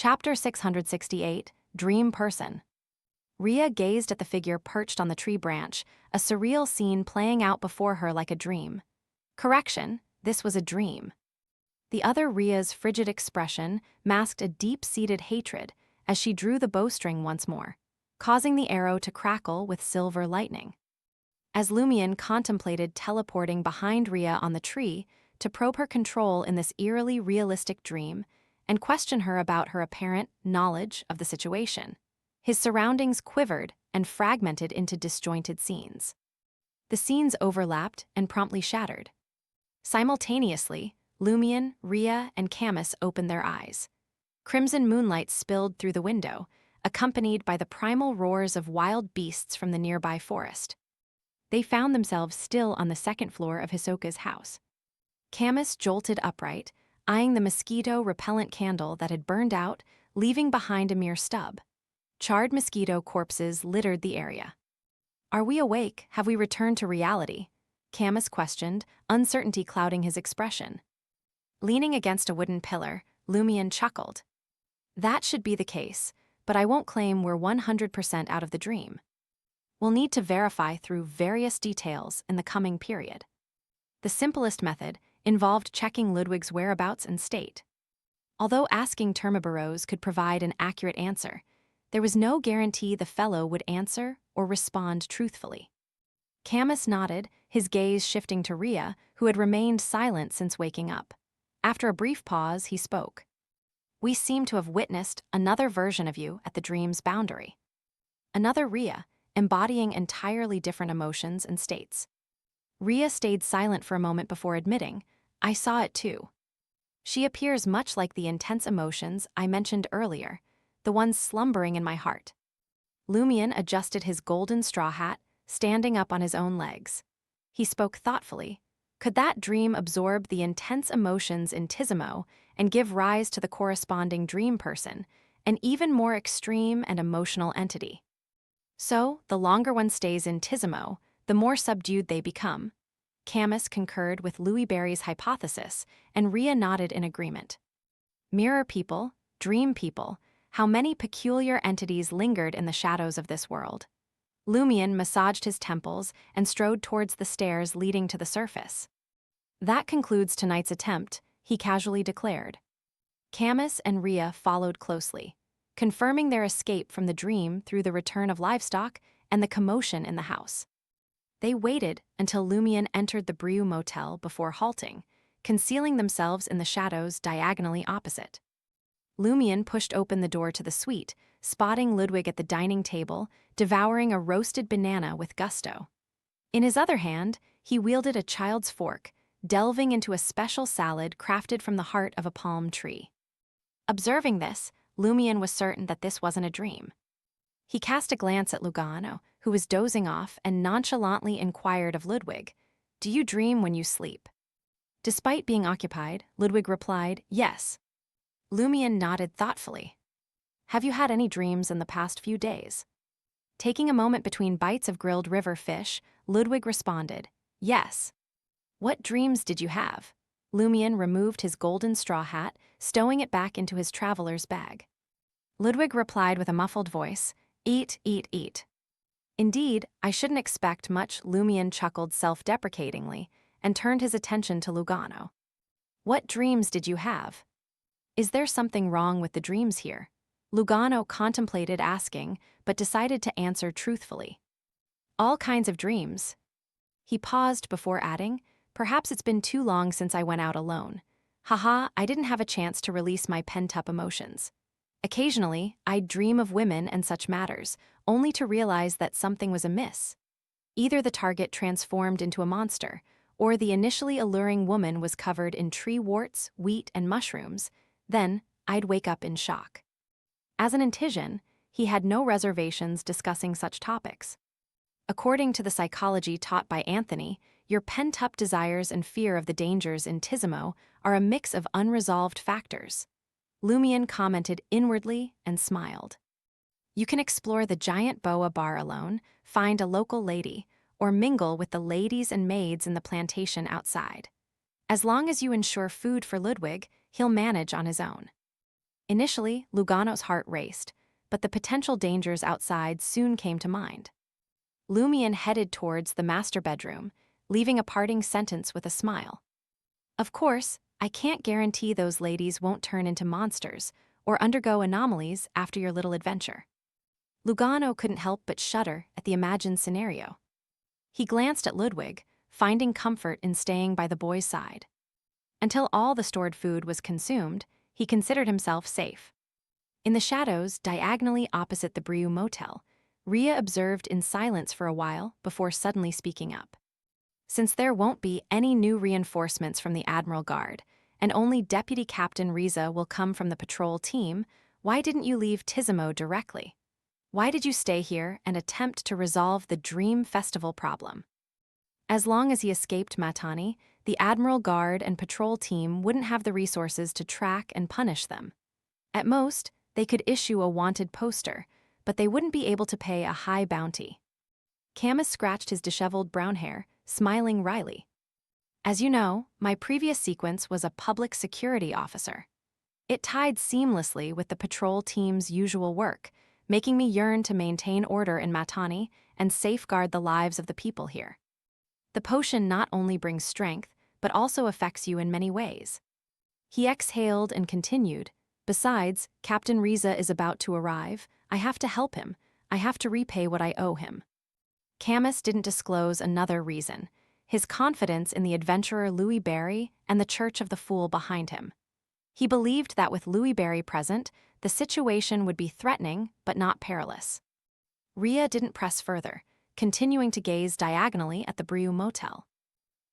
Chapter 668, Dream Person. Rhea gazed at the figure perched on the tree branch, a surreal scene playing out before her like a dream. Correction, this was a dream. The other Rhea's frigid expression masked a deep-seated hatred as she drew the bowstring once more, causing the arrow to crackle with silver lightning. As Lumion contemplated teleporting behind Rhea on the tree to probe her control in this eerily realistic dream and question her about her apparent knowledge of the situation, his surroundings quivered and fragmented into disjointed scenes. The scenes overlapped and promptly shattered. Simultaneously, Lumion, Rhea, and Camus opened their eyes. Crimson moonlight spilled through the window, accompanied by the primal roars of wild beasts from the nearby forest. They found themselves still on the second floor of Hisoka's house. Camus jolted upright, eyeing the mosquito-repellent candle that had burned out, leaving behind a mere stub. Charred mosquito corpses littered the area. "Are we awake? Have we returned to reality?" Camus questioned, uncertainty clouding his expression. Leaning against a wooden pillar, Lumion chuckled. "That should be the case, but I won't claim we're 100% out of the dream. We'll need to verify through various details in the coming period." The simplest method involved checking Ludwig's whereabouts and state. Although asking Termaburros could provide an accurate answer, there was no guarantee the fellow would answer or respond truthfully. Camus nodded, his gaze shifting to Rhea, who had remained silent since waking up. After a brief pause, he spoke. "We seem to have witnessed another version of you at the dream's boundary." Another Rhea, embodying entirely different emotions and states. Rhea stayed silent for a moment before admitting, "I saw it too." She appears much like the intense emotions I mentioned earlier, the ones slumbering in my heart. Lumion adjusted his golden straw hat, standing up on his own legs. He spoke thoughtfully. Could that dream absorb the intense emotions in Tizimo and give rise to the corresponding dream person, an even more extreme and emotional entity? So, the longer one stays in Tizimo, the more subdued they become. Camus concurred with Louis Barry's hypothesis, and Rhea nodded in agreement. Mirror people, dream people, how many peculiar entities lingered in the shadows of this world. Lumion massaged his temples and strode towards the stairs leading to the surface. "That concludes tonight's attempt," he casually declared. Camus and Rhea followed closely, confirming their escape from the dream through the return of livestock and the commotion in the house. They waited until Lumion entered the Brieux Motel before halting, concealing themselves in the shadows diagonally opposite. Lumion pushed open the door to the suite, spotting Ludwig at the dining table, devouring a roasted banana with gusto. In his other hand, he wielded a child's fork, delving into a special salad crafted from the heart of a palm tree. Observing this, Lumion was certain that this wasn't a dream. He cast a glance at Lugano, who was dozing off, and nonchalantly inquired of Ludwig, "Do you dream when you sleep?" Despite being occupied, Ludwig replied, "Yes." Lumion nodded thoughtfully. "Have you had any dreams in the past few days?" Taking a moment between bites of grilled river fish, Ludwig responded, "Yes." "What dreams did you have?" Lumion removed his golden straw hat, stowing it back into his traveler's bag. Ludwig replied with a muffled voice, "Eat, eat, eat." "Indeed, I shouldn't expect much," Lumion chuckled self-deprecatingly and turned his attention to Lugano. "What dreams did you have? Is there something wrong with the dreams here?" Lugano contemplated asking, but decided to answer truthfully. "All kinds of dreams." He paused before adding, "Perhaps it's been too long since I went out alone. Haha, I didn't have a chance to release my pent-up emotions. Occasionally, I'd dream of women and such matters, only to realize that something was amiss. Either the target transformed into a monster, or the initially alluring woman was covered in tree warts, wheat, and mushrooms. Then, I'd wake up in shock." As an Intisian, he had no reservations discussing such topics. According to the psychology taught by Anthony, your pent-up desires and fear of the dangers in Tizimo are a mix of unresolved factors. Lumion commented inwardly and smiled. "You can explore the giant boa bar alone, find a local lady, or mingle with the ladies and maids in the plantation outside. As long as you ensure food for Ludwig, he'll manage on his own." Initially, Lugano's heart raced, but the potential dangers outside soon came to mind. Lumion headed towards the master bedroom, leaving a parting sentence with a smile. Of course, I can't guarantee those ladies won't turn into monsters or undergo anomalies after your little adventure. Lugano couldn't help but shudder at the imagined scenario. He glanced at Ludwig, finding comfort in staying by the boy's side. Until all the stored food was consumed, he considered himself safe. In the shadows, diagonally opposite the Brieux Motel, Ria observed in silence for a while before suddenly speaking up. Since there won't be any new reinforcements from the Admiral Guard, and only Deputy Captain Riza will come from the patrol team, why didn't you leave Tizimo directly? Why did you stay here and attempt to resolve the Dream Festival problem? As long as he escaped Matani, the Admiral Guard and patrol team wouldn't have the resources to track and punish them. At most, they could issue a wanted poster, but they wouldn't be able to pay a high bounty. Camus scratched his disheveled brown hair, smiling wryly. As you know, my previous sequence was a public security officer. It tied seamlessly with the patrol team's usual work, making me yearn to maintain order in Matani and safeguard the lives of the people here. The potion not only brings strength, but also affects you in many ways. He exhaled and continued, besides, Captain Riza is about to arrive. I have to help him. I have to repay what I owe him. Camus didn't disclose another reason, his confidence in the adventurer Louis Barry and the Church of the Fool behind him. He believed that with Louis Barry present, the situation would be threatening but not perilous. Ria didn't press further, continuing to gaze diagonally at the Brieux Motel.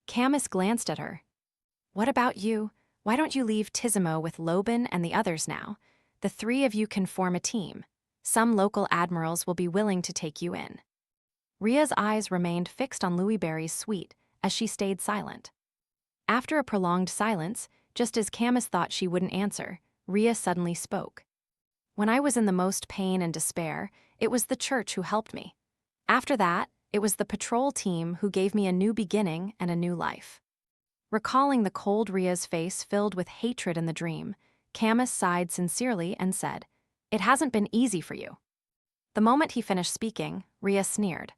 Camus glanced at her. What about you? Why don't you leave Tizimo with Lobin and the others now? The three of you can form a team. Some local admirals will be willing to take you in. Ria's eyes remained fixed on Louis Barry's suite as she stayed silent. After a prolonged silence, just as Camus thought she wouldn't answer, Ria suddenly spoke. When I was in the most pain and despair, it was the church who helped me. After that, it was the patrol team who gave me a new beginning and a new life. Recalling the cold Ria's face filled with hatred in the dream, Camus sighed sincerely and said, "It hasn't been easy for you." The moment he finished speaking, Ria sneered.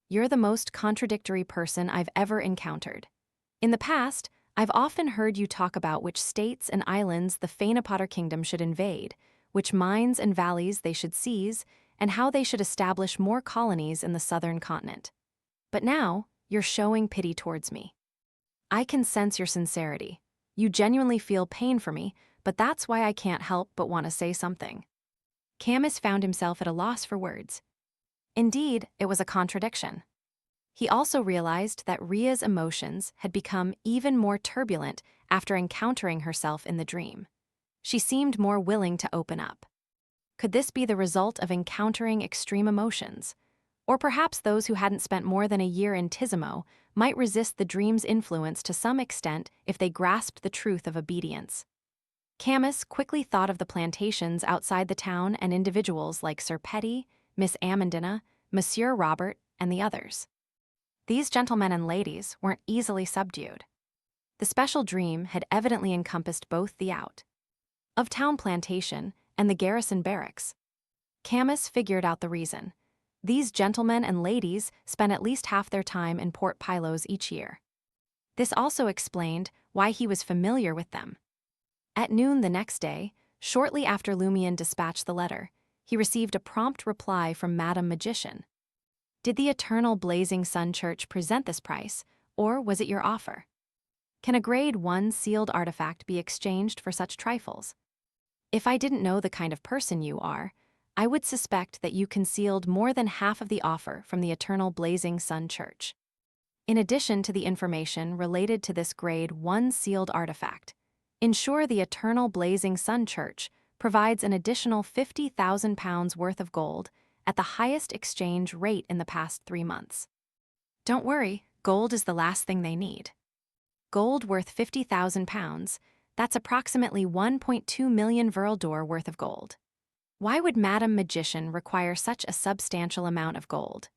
"You're the most contradictory person I've ever encountered. In the past, I've often heard you talk about which states and islands the Fainapotter Kingdom should invade, which mines and valleys they should seize, and how they should establish more colonies in the southern continent. But now, you're showing pity towards me. I can sense your sincerity. You genuinely feel pain for me, but that's why I can't help but want to say something." Camus found himself at a loss for words. Indeed, it was a contradiction. He also realized that Ria's emotions had become even more turbulent after encountering herself in the dream. She seemed more willing to open up. Could this be the result of encountering extreme emotions? Or perhaps those who hadn't spent more than a year in Tizimo might resist the dream's influence to some extent if they grasped the truth of obedience. Camus quickly thought of the plantations outside the town and individuals like Sir Petty, Miss Amandina, Monsieur Robert, and the others. These gentlemen and ladies weren't easily subdued. The special dream had evidently encompassed both the out-of town plantation and the garrison barracks. Camus figured out the reason. These gentlemen and ladies spent at least half their time in Port Pylos each year. This also explained why he was familiar with them. At noon the next day, shortly after Lumion dispatched the letter, he received a prompt reply from Madame Magician. Did the Eternal Blazing Sun Church present this price, or was it your offer? Can a Grade 1 sealed artifact be exchanged for such trifles? If I didn't know the kind of person you are, I would suspect that you concealed more than half of the offer from the Eternal Blazing Sun Church. In addition to the information related to this Grade 1 sealed artifact, ensure the Eternal Blazing Sun Church provides an additional £50,000 worth of gold at the highest exchange rate in the past 3 months. Don't worry, gold is the last thing they need. Gold worth £50,000, that's approximately 1.2 million Verldor worth of gold. Why would Madame Magician require such a substantial amount of gold?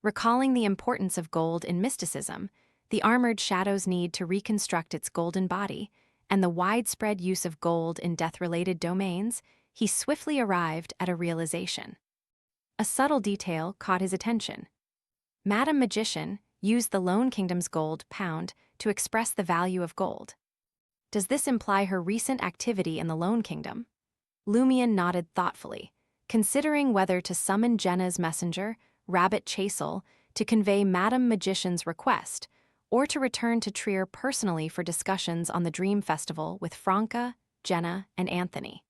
Recalling the importance of gold in mysticism, the armored shadow's need to reconstruct its golden body, and the widespread use of gold in death-related domains, he swiftly arrived at a realization. A subtle detail caught his attention. Madame Magician used the Lone Kingdom's gold pound to express the value of gold. Does this imply her recent activity in the Lone Kingdom? Lumion nodded thoughtfully, considering whether to summon Jenna's messenger, Rabbit Chasel, to convey Madame Magician's request, or to return to Trier personally for discussions on the Dream Festival with Franca, Jenna, and Anthony.